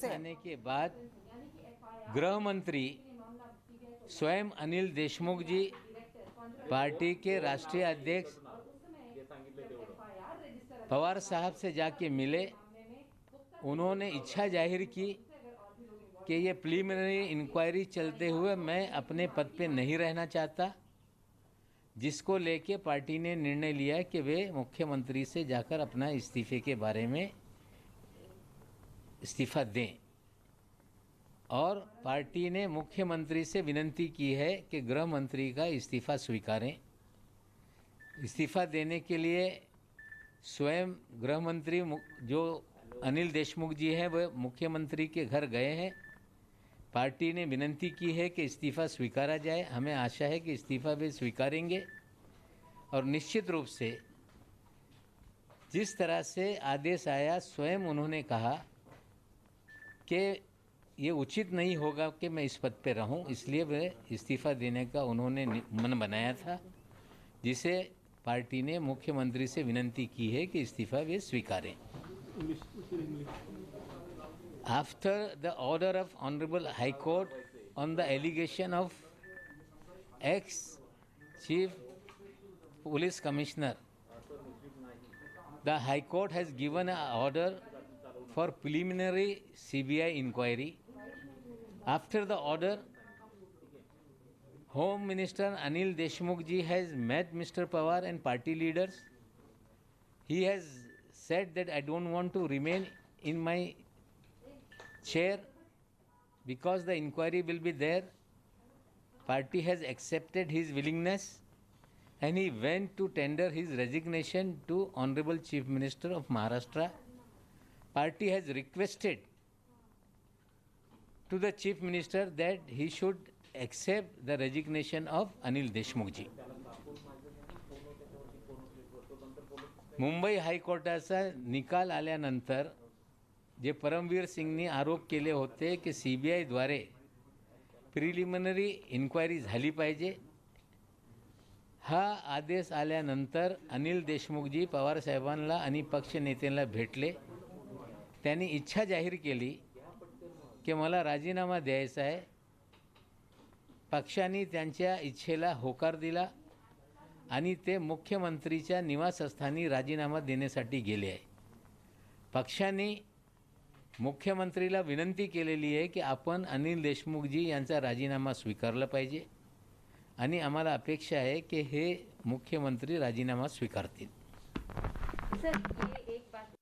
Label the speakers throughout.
Speaker 1: आने के बाद गृह मंत्री स्वयं अनिल देशमुख जी पार्टी के राष्ट्रीय अध्यक्ष पवार साहब से जाके मिले। उन्होंने इच्छा जाहिर की कि ये प्रीलिमिनरी इंक्वायरी चलते हुए मैं अपने पद पे नहीं रहना चाहता, जिसको लेके पार्टी ने निर्णय लिया कि वे मुख्यमंत्री से जाकर अपना इस्तीफे के बारे में इस्तीफा दें। और पार्टी ने मुख्यमंत्री से विनती की है कि गृह मंत्री का इस्तीफा स्वीकारें। इस्तीफा देने के लिए स्वयं गृह मंत्री जो अनिल देशमुख जी हैं वह मुख्यमंत्री के घर गए हैं। पार्टी ने विनती की है कि इस्तीफा स्वीकारा जाए। हमें आशा है कि इस्तीफा वे स्वीकारेंगे और निश्चित रूप से जिस तरह से आदेश आया स्वयं उन्होंने कहा कि ये उचित नहीं होगा कि मैं इस पद पे रहूं, इसलिए वे इस्तीफा देने का उन्होंने मन बनाया था, जिसे पार्टी ने मुख्यमंत्री से विनती की है कि इस्तीफा वे स्वीकारें। After the order of honourable high court on the allegation of ex chief police commissioner, the High Court has given an order for preliminary CBI inquiry. After the order, Home Minister Anil Deshmukh ji has met Mr. Pawar and party leaders. He has said that I don't want to remain in my chair because the inquiry will be there. Party has accepted his willingness and he went to tender his resignation to Honorable Chief Minister of Maharashtra. Party has requested to the Chief Minister that he should accept the resignation of Anil Deshmukh ji. Mumbai हायकोर्टाचा निकाल आल्यानंतर जे परमवीर सिंगनी आरोप केले होते की CBI द्वारे preliminary inquiry झाली पाहिजे, हा आदेश आल्यानंतर अनिल देशमुखजी पवार साहेबांना आणि पक्ष नेत्यांना भेटले। त्यांनी इच्छा जाहीर केली की मला राजीनामा द्यायचा आहे। पक्षाने त्यांच्या इच्छेला होकार दिला आणि ते मुख्यमंत्रीच्या निवासस्थानी राजीनामा देण्यासाठी गेले आहे। पक्षाने मुख्यमंत्रीला विनंती केलेली आहे की आपण अनिल देशमुखजी यांचा राजीनामा स्वीकारला पाहिजे आणि आम्हाला अपेक्षा आहे की हे मुख्यमंत्री राजीनामा स्वीकारतील।
Speaker 2: सर ये एक बात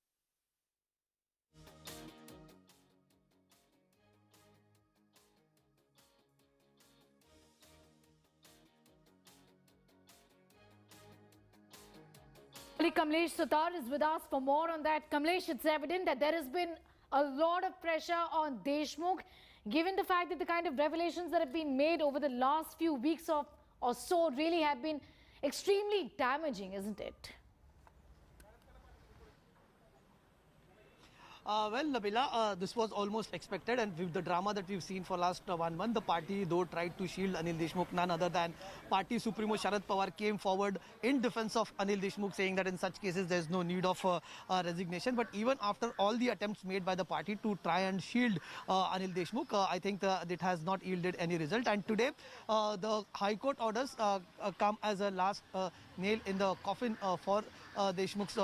Speaker 2: Kamlesh Sutar is with us for more on that. Kamlesh, it's evident that there has been a lot of pressure on Deshmukh, given the fact that the kind of revelations that have been made over the last few weeks or so really have been extremely damaging, isn't it?
Speaker 3: Well, Nabila, this was almost expected, and with the drama that we've seen for last 1 month, the party though tried to shield Anil Deshmukh. None other than party supremo Sharad Pawar came forward in defense of Anil Deshmukh, saying that in such cases there's no need of resignation. But even after all the attempts made by the party to try and shield Anil Deshmukh, I think it has not yielded any result. And today, the High Court orders come as a last nail in the coffin for Deshmukh's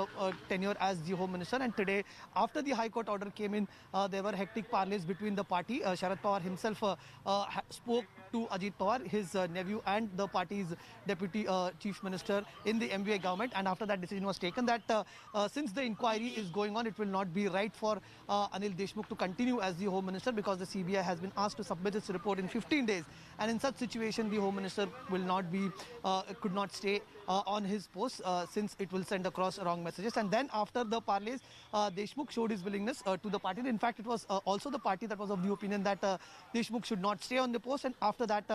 Speaker 3: tenure as the Home Minister. And today, after the High Court order came in, there were hectic parleys between the party. Sharad Pawar himself spoke to Ajit Pawar, his nephew, and the party's deputy chief minister in the MVA government. And after that decision was taken that since the inquiry is going on, it will not be right for Anil Deshmukh to continue as the Home Minister, because the CBI has been asked to submit its report in 15 days. And in such situation, the Home Minister will not be, could not stay on his post since it will send across wrong messages. And then after the parleys, Deshmukh showed his willingness to the party. In fact, it was also the party that was of the opinion that Deshmukh should not stay on the post. And after that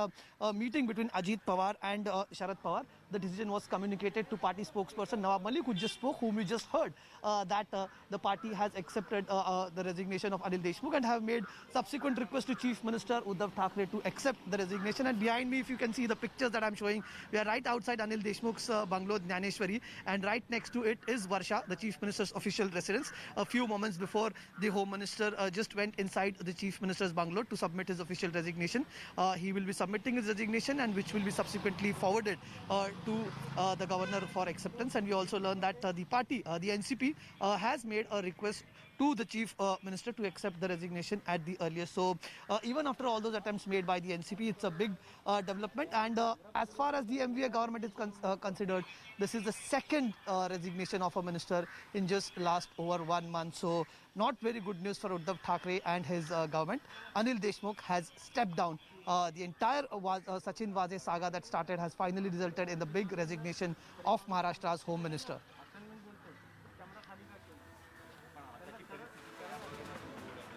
Speaker 3: meeting between Ajit Pawar and Sharad Pawar, the decision was communicated to party spokesperson Nawab Malik, who just spoke, whom we just heard, that the party has accepted the resignation of Anil Deshmukh and have made subsequent request to Chief Minister Uddhav Thackeray to accept the resignation. And behind me, if you can see the pictures that I'm showing, we are right outside Anil Deshmukh's bungalow, Jnaneshwari, and right next to it is Varsha, the Chief Minister's official residence. A few moments before, the Home Minister just went inside the Chief Minister's bungalow to submit his official resignation. He will be submitting his resignation, and which will be subsequently forwarded to the governor for acceptance. And we also learned that the party, the NCP, has made a request to the Chief Minister to accept the resignation at the earliest. So even after all those attempts made by the NCP, it's a big development. And as far as the MVA government is considered, this is the second resignation of a minister in just last over 1 month. So not very good news for Uddhav Thackeray and his government. Anil Deshmukh has stepped down. The entire Sachin Waze saga that started has finally resulted in the big resignation of Maharashtra's Home Minister.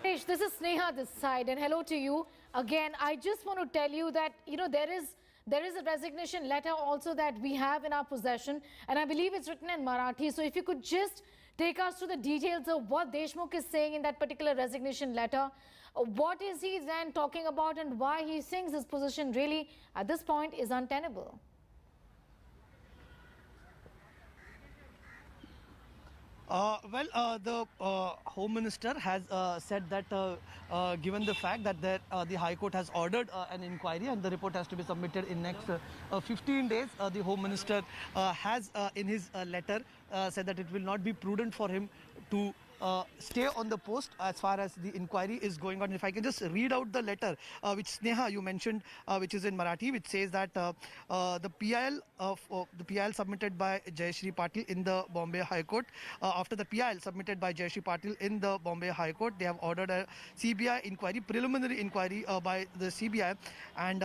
Speaker 2: This is Sneha this side, and hello to you. Again, I just want to tell you that, there is a resignation letter also that we have in our possession, and I believe it's written in Marathi. So if you could just take us through the details of what Deshmukh is saying in that particular resignation letter. What is he then talking about, and why he thinks his position really at this point is untenable?
Speaker 3: The Home Minister has said that given the fact that the High Court has ordered an inquiry and the report has to be submitted in next 15 days, the Home Minister has in his letter said that it will not be prudent for him to stay on the post as far as the inquiry is going on. If I can just read out the letter which Sneha you mentioned, which is in Marathi, which says that the PIL submitted by Jayashree Patil in the Bombay High Court. After the PIL submitted by Jayashree Patil in the Bombay High Court, they have ordered a CBI inquiry, preliminary inquiry by the CBI, and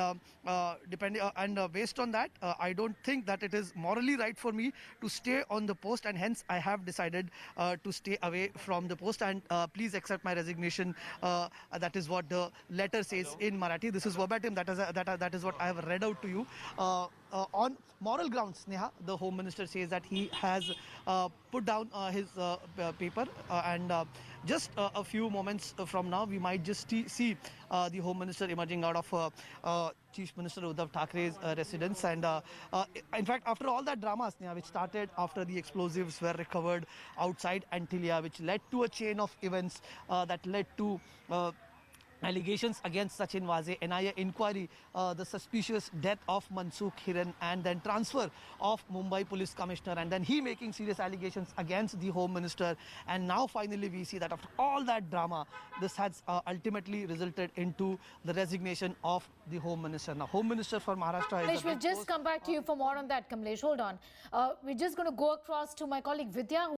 Speaker 3: based on that, I don't think that it is morally right for me to stay on the post, and hence I have decided to stay away from the post, and please accept my resignation. That is what the letter says in Marathi. This is verbatim. That is what I have read out to you. On moral grounds, Sneha, the Home Minister says that he has put down his paper, and just a few moments from now, we might just see the Home Minister emerging out of Chief Minister Uddhav Thackre's residence. And in fact, after all that drama, Sneha, which started after the explosives were recovered outside Antilia, which led to a chain of events that led to allegations against Sachin Waze, NIA inquiry, the suspicious death of Mansukh Hiran, and then transfer of Mumbai Police Commissioner, and then he making serious allegations against the Home Minister. And now finally we see that after all that drama, this has ultimately resulted into the resignation of the Home Minister. Now, Home Minister for Maharashtra is...
Speaker 2: Kamlesh, we'll just come back to you for more on that, Kamlesh. Hold on. We're just going to go across to my colleague Vidya,